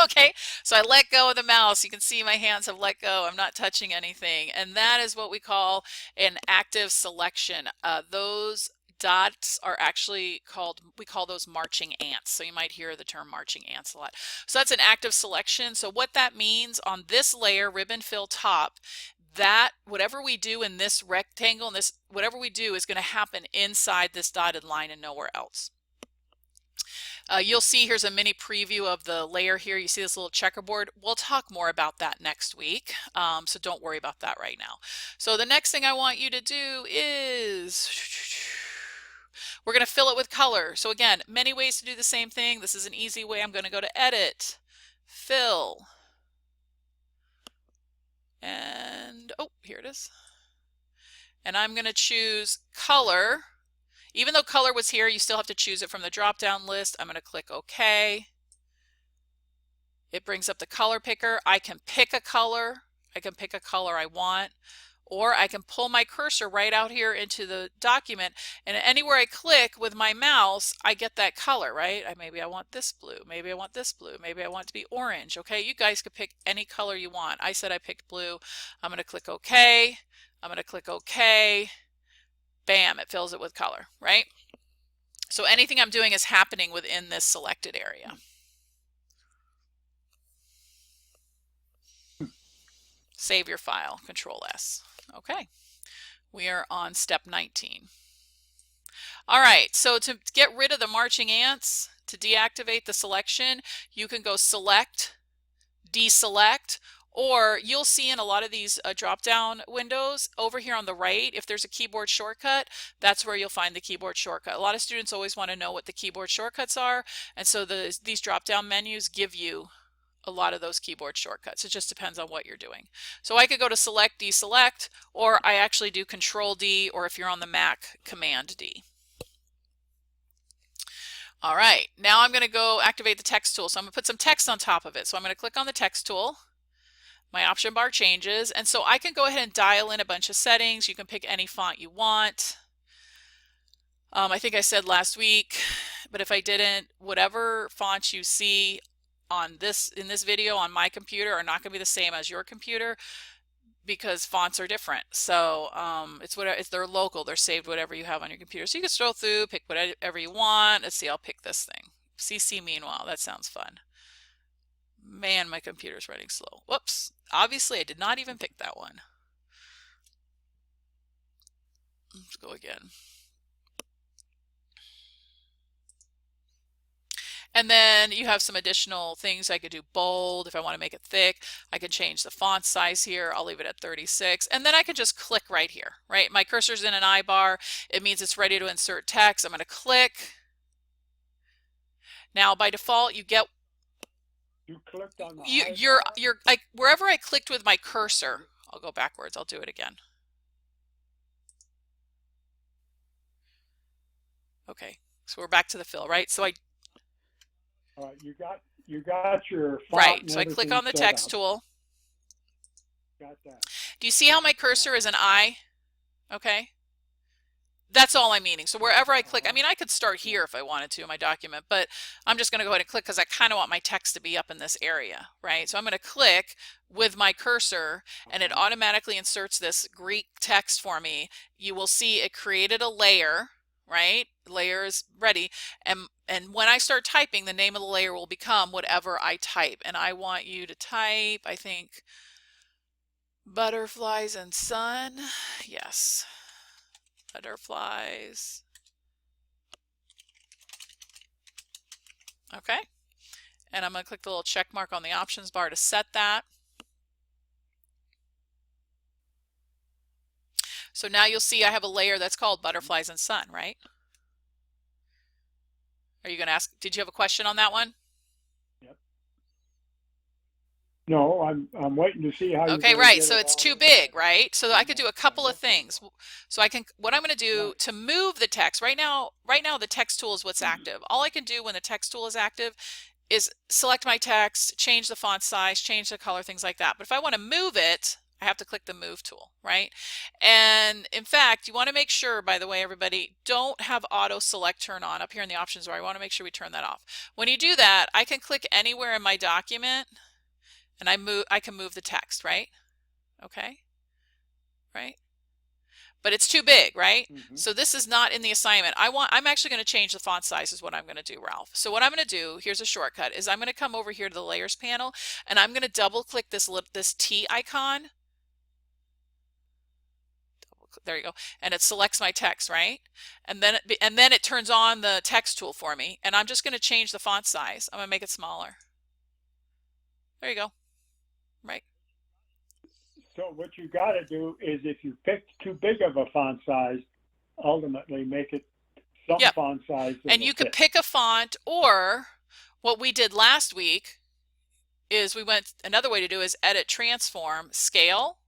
Okay, so I let go of the mouse. You can see my hands have let go. I'm not touching anything, and that is what we call an active selection. Those dots are actually called, we call those marching ants. So you might hear the term marching ants a lot. So that's an active selection. So what that means on this layer, ribbon fill top, that whatever we do in this rectangle, and this whatever we do is going to happen inside this dotted line and nowhere else. You'll see here's a mini preview of the layer here. You see this little checkerboard. We'll talk more about that next week, so don't worry about that right now. So the next thing I want you to do is we're going to fill it with color. So again, many ways to do the same thing. This is an easy way. I'm going to go to Edit, Fill, and oh, here it is. And I'm going to choose Color. Even though color was here, you still have to choose it from the drop-down list. I'm going to click OK. It brings up the color picker. I can pick a color. I can pick a color I want, or I can pull my cursor right out here into the document, and anywhere I click with my mouse, I get that color, right? Maybe I want this blue. Maybe I want this blue. Maybe I want it to be orange. Okay, you guys could pick any color you want. I said I picked blue. I'm going to click OK. I'm going to click OK. Bam, it fills it with color, right? So anything I'm doing is happening within this selected area. Save your file, Control S. Okay, we are on step 19. All right, so to get rid of the marching ants, to deactivate the selection, you can go Select, Deselect, or you'll see in a lot of these drop-down windows over here on the right, if there's a keyboard shortcut, that's where you'll find the keyboard shortcut. A lot of students always want to know what the keyboard shortcuts are, and so these drop-down menus give you a lot of those keyboard shortcuts. It just depends on what you're doing. So I could go to Select, Deselect, or I actually do Control D, or if you're on the Mac, Command D. All right, now I'm going to go activate the text tool. So I'm going to put some text on top of it. So I'm going to click on the text tool. My option bar changes, and so I can go ahead and dial in a bunch of settings. You can pick any font you want. I think I said last week, but if I didn't, whatever fonts you see on in this video on my computer are not going to be the same as your computer, because fonts are different. So they're local. They're saved whatever you have on your computer. So you can scroll through, pick whatever you want. Let's see, I'll pick this thing. CC Meanwhile. That sounds fun. Man, my computer's running slow. Whoops. Obviously, I did not even pick that one. Let's go again. And then you have some additional things. I could do bold if I want to make it thick. I can change the font size here. I'll leave it at 36. And then I can just click right here, right? My cursor's in an I bar. It means it's ready to insert text. I'm going to click. Now, by default, you get You clicked on the you're like wherever I clicked with my cursor. I'll go backwards. I'll do it again. Okay, so we're back to the fill, right? So you got your font right. and So I click everything on the set text up. tool. Got that. Do you see how my cursor is an I? Okay. That's all I'm meaning. So wherever I click, I mean, I could start here if I wanted to in my document, but I'm just going to go ahead and click because I kind of want my text to be up in this area, right? So I'm going to click with my cursor and it automatically inserts this Greek text for me. You will see it created a layer, right? Layer is ready. And when I start typing, the name of the layer will become whatever I type. And I want you to type, I think, butterflies and sun. Yes. Butterflies. Okay. And I'm going to click the little check mark on the options bar to set that. So now you'll see I have a layer that's called Butterflies and Sun, right? Are you going to ask, did you have a question on that one? Yep. No, I'm waiting to see how you're Okay, going to right. get So it it's all too in there. big, right? So I could do a couple of Okay. things. So I can, what I'm going to do Right. to move the text right now, the text tool is what's active. All I can do when the text tool is active is select my text, change the font size, change the color, things like that. But if I want to move it, I have to click the move tool, right? And in fact, you want to make sure, by the way, everybody, don't have auto select turn on up here in the options bar. I want to make sure we turn that off. When you do that, I can click anywhere in my document and I can move the text, right? Okay, right? But it's too big, right? Mm-hmm. So this is not in the assignment. I'm actually going to change the font size is what I'm going to do, Ralph. So what I'm going to do, here's a shortcut, is I'm going to come over here to the layers panel and I'm going to double click this T icon. There you go. And it selects my text, right? And then it turns on the text tool for me. And I'm just going to change the font size. I'm going to make it smaller. There you go. Right. So what you got to do is, if you pick too big of a font size, ultimately make it some Yep. font size. And you could pick a font, or what we did last week is another way to do is edit, transform, scale,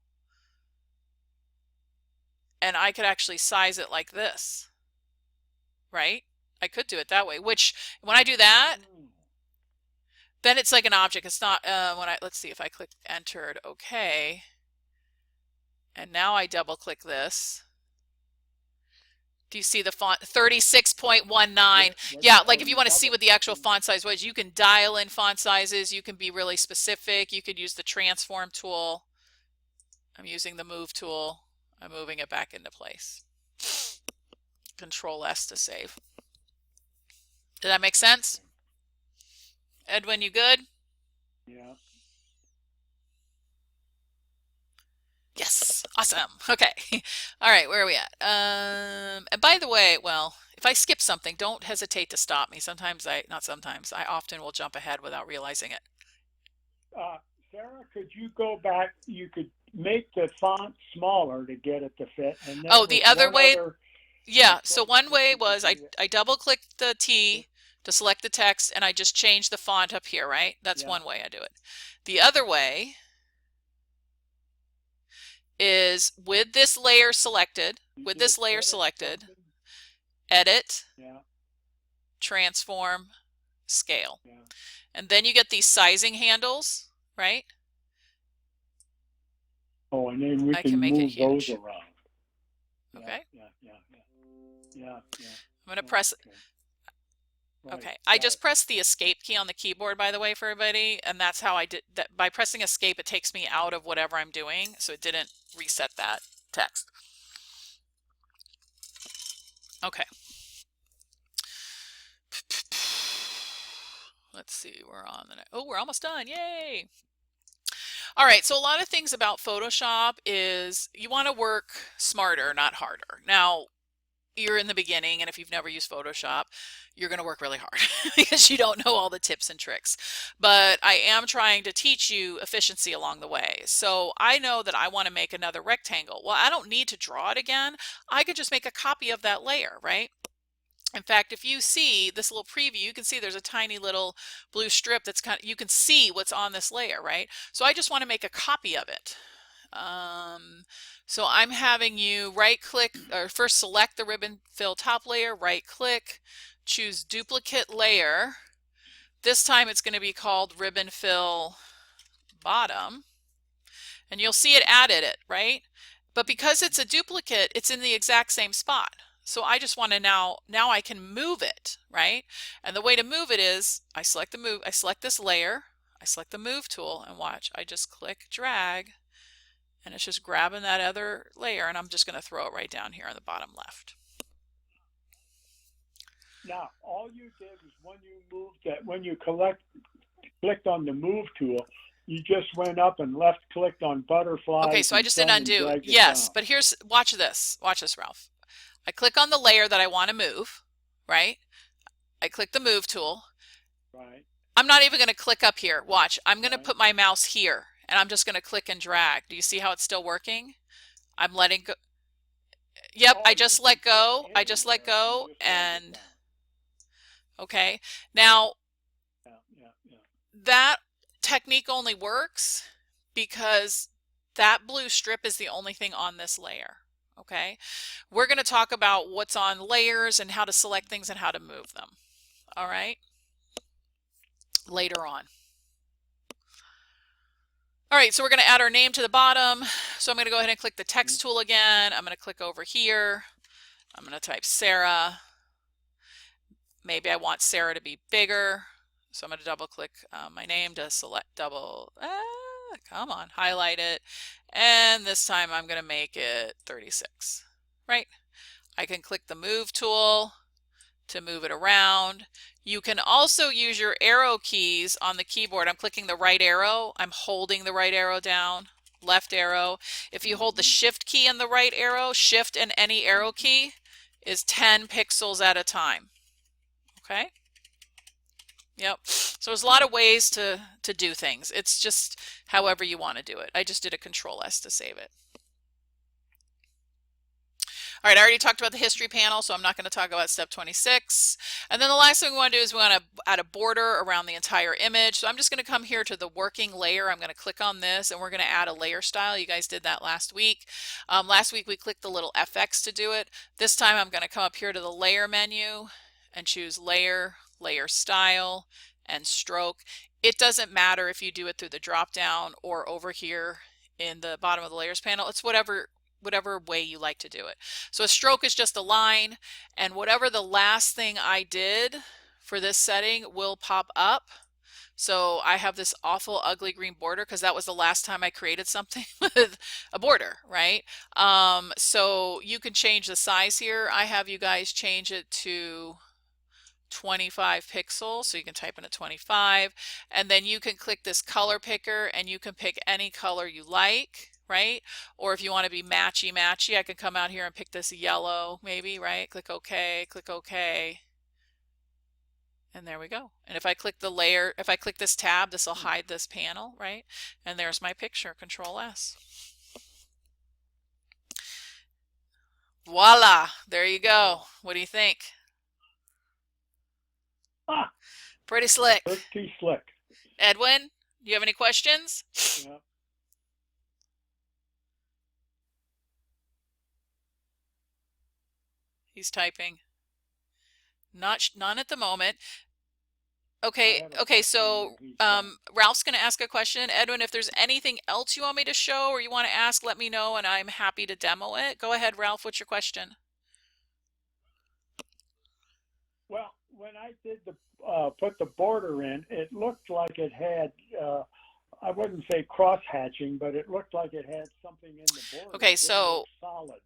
and I could actually size it like this, right? I could do it that way, which when I do that, then it's like an object. It's not, let's see if I click entered, okay. And now I double click this. Do you see the font 36.19? Yeah, like if you want to see what the actual font size was, you can dial in font sizes. You can be really specific. You could use the transform tool. I'm using the move tool. I'm moving it back into place. Control S to save. Did that make sense? Edwin, you good? Yeah. Yes. Awesome. Okay. All right. Where are we at? And by the way, well, if I skip something, don't hesitate to stop me. Not sometimes, I often will jump ahead without realizing it. Sarah, could you go back? You could make the font smaller to get it to fit. And then Oh, the other way, yeah. So one way was I double clicked the T to select the text and I just changed the font up here, right? That's one way I do it. The other way is with this layer selected, edit, transform, scale. And then you get these sizing handles, right? Oh, and then we can make move it huge. those around. Okay. Yeah. I'm going to press. Okay, I just pressed the escape key on the keyboard, by the way, for everybody, and that's how I did that. By pressing escape, it takes me out of whatever I'm doing, so it didn't reset that text. Okay. Let's see, we're on the next. Oh, we're almost done. Yay! All right, so a lot of things about Photoshop is you want to work smarter, not harder. Now, you're in the beginning, and if you've never used Photoshop, you're going to work really hard because you don't know all the tips and tricks. But I am trying to teach you efficiency along the way. So I know that I want to make another rectangle. Well, I don't need to draw it again. I could just make a copy of that layer, right? In fact, if you see this little preview, you can see there's a tiny little blue strip that's you can see what's on this layer, right? So I just want to make a copy of it. So I'm having you right click, or first select the ribbon fill top layer, right click, choose duplicate layer. This time it's going to be called ribbon fill bottom. And you'll see it added it, right? But because it's a duplicate, it's in the exact same spot. So I just want to now I can move it, right? And the way to move it is I select this layer, I select the move tool, and watch, I just click drag. And it's just grabbing that other layer, and I'm just going to throw it right down here on the bottom left. Now, all you did was when you clicked on the move tool, you just went up and left clicked on butterflies. Okay, so I just did undo. Yes, but watch this. Watch this, Ralph. I click on the layer that I want to move, right? I click the move tool. Right. I'm not even going to click up here. Watch, I'm going to Right. put my mouse here and I'm just going to click and drag. Do you see how it's still working? I'm letting go. Yep, Oh, I you just can let get go. I just let anywhere and go just hold it and down. okay. Now Yeah, yeah, yeah. that technique only works because that blue strip is the only thing on this layer. Okay. We're going to talk about what's on layers and how to select things and how to move them. All right. Later on. All right, so we're going to add our name to the bottom. So I'm going to go ahead and click the text tool again. I'm going to click over here. I'm going to type Sarah. Maybe I want Sarah to be bigger. So I'm going to double click my name to select come on, highlight it. And this time I'm going to make it 36, right? I can click the move tool to move it around. You can also use your arrow keys on the keyboard. I'm clicking the right arrow. I'm holding the right arrow down, left arrow. If you hold the shift key and the right arrow, shift and any arrow key is 10 pixels at a time. Okay? Yep. So there's a lot of ways to do things. It's just however you want to do it. I just did a Control S to save it. All right, I already talked about the history panel, so I'm not going to talk about step 26. And then the last thing we want to do is we want to add a border around the entire image. So I'm just going to come here to the working layer. I'm going to click on this and we're going to add a layer style. You guys did that last week. Last week we clicked the little FX to do it. This time I'm going to come up here to the layer menu and choose layer, layer style, and stroke. It doesn't matter if you do it through the drop down or over here in the bottom of the layers panel. It's whatever way you like to do it. So a stroke is just a line, and whatever the last thing I did for this setting will pop up. So I have this awful ugly green border because that was the last time I created something with a border, right? So you can change the size here. I have you guys change it to 25 pixels, so you can type in a 25, and then you can click this color picker and you can pick any color you like, right? Or if you want to be matchy, I can come out here and pick this yellow maybe, right? Click OK, click OK, and there we go. And if I click the layer, if I click this tab, this will hide this panel, right? And there's my picture, Control S. Voila, there you go. What do you think? Ah, Pretty slick. pretty slick. Edwin, do you have any questions? Yeah. He's typing. None at the moment. I Okay, have a okay, question so that he's got. Ralph's going to ask a question. Edwin, if there's anything else you want me to show or you want to ask, let me know and I'm happy to demo it. Go ahead, Ralph, what's your question? Well, when I did the put the border in, it looked like it had I wouldn't say cross hatching, but it looked like it had something in the border. Okay, It didn't look so solid.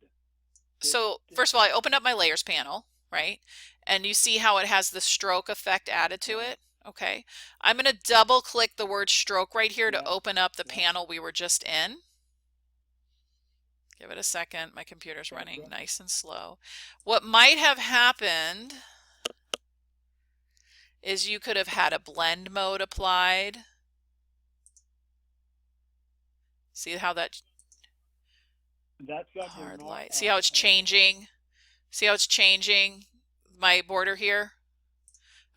first of all, I opened up my layers panel, right? And you see how it has the stroke effect added to Right. it. Okay, I'm going to double click the word stroke right here to Yeah. open up the Yeah. panel we were just in. Give it a second. My computer's Yeah. running nice and slow. What might have happened is you could have had a blend mode applied. See how that That's hard light. See how it's changing? See how it's changing my border here?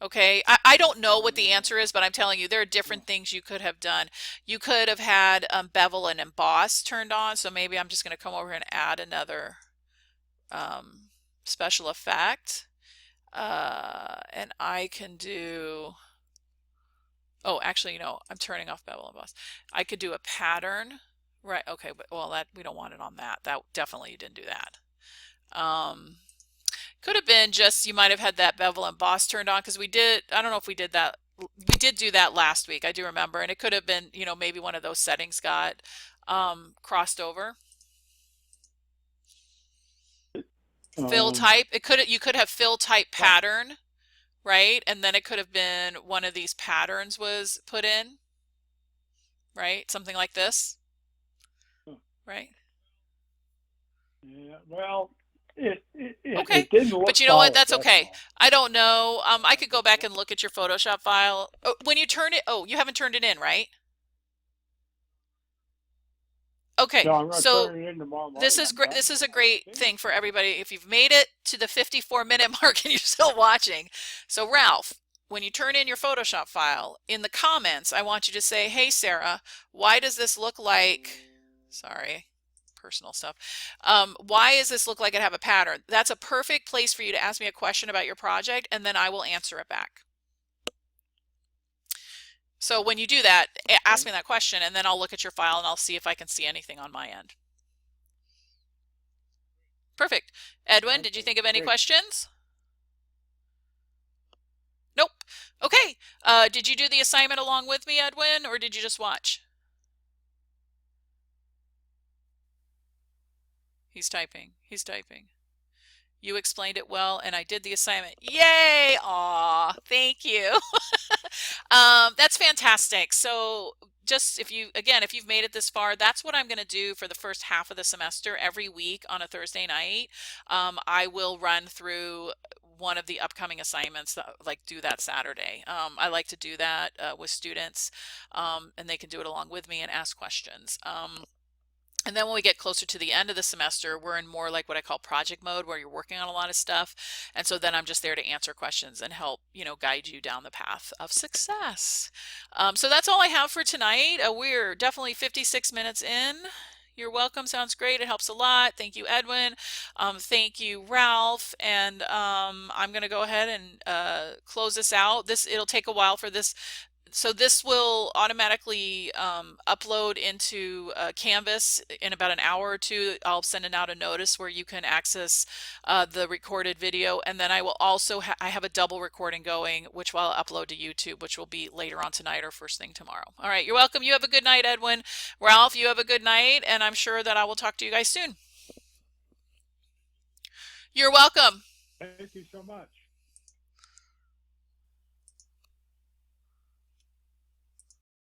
Okay, I don't know what the answer is, but I'm telling you, there are different things you could have done. You could have had bevel and emboss turned on, so maybe I'm just going to come over here and add another special effect. And I can do, oh, actually, I'm turning off bevel and emboss. I could do a pattern, right? Okay, but well, that we don't want it on that. That definitely you didn't do that. Could have been just you might have had that bevel and emboss turned on because we did, I don't know if we did that. We did do that last week. I do remember. And it could have been, maybe one of those settings got crossed over. Fill type. You could have fill type pattern, right? And then it could have been one of these patterns was put in, right? Something like this, right? Yeah. Well, Okay, it didn't look but you know what? solid. That's That's okay. all. I don't know. I could go back and look at your Photoshop file. Oh, when you turn it, oh, you haven't turned it in, right? Okay, No, I'm going to so turn it in tomorrow this morning. is I'm great. This trying is to. a I great think. thing for everybody. If you've made it to the 54-minute mark and you're still watching. So Ralph, when you turn in your Photoshop file, in the comments, I want you to say, "Hey Sarah, why does this look like?" Sorry, personal stuff. Why does this look like it have a pattern? That's a perfect place for you to ask me a question about your project, and then I will answer it back. So when you do that, ask Okay. me that question, and then I'll look at your file and I'll see if I can see anything on my end. Perfect. Edwin, did you Okay. think of any Great. questions? Nope. Okay. Did you do the assignment along with me, Edwin, or did you just watch? He's typing. He's typing. You explained it well, and I did the assignment. Yay! Aw, thank you. That's fantastic. So just if you, again, if you've made it this far, that's what I'm going to do for the first half of the semester every week on a Thursday night. I will run through one of the upcoming assignments that like do that Saturday. I like to do that with students, and they can do it along with me and ask questions. And then when we get closer to the end of the semester, we're in more like what I call project mode, where you're working on a lot of stuff. And so then I'm just there to answer questions and help, guide you down the path of success. So that's all I have for tonight. We're definitely 56 minutes in. You're welcome. Sounds great. It helps a lot. Thank you, Edwin. Thank you, Ralph. And I'm going to go ahead and close this out. It'll take a while for this, so this will automatically upload into Canvas in about an hour or two. I'll send out a notice where you can access the recorded video, and then I will also I have a double recording going, which I'll upload to YouTube, which will be later on tonight or first thing tomorrow. All right, you're welcome. You have a good night, Edwin. Ralph, you have a good night, and I'm sure that I will talk to you guys soon. You're welcome. Thank you so much.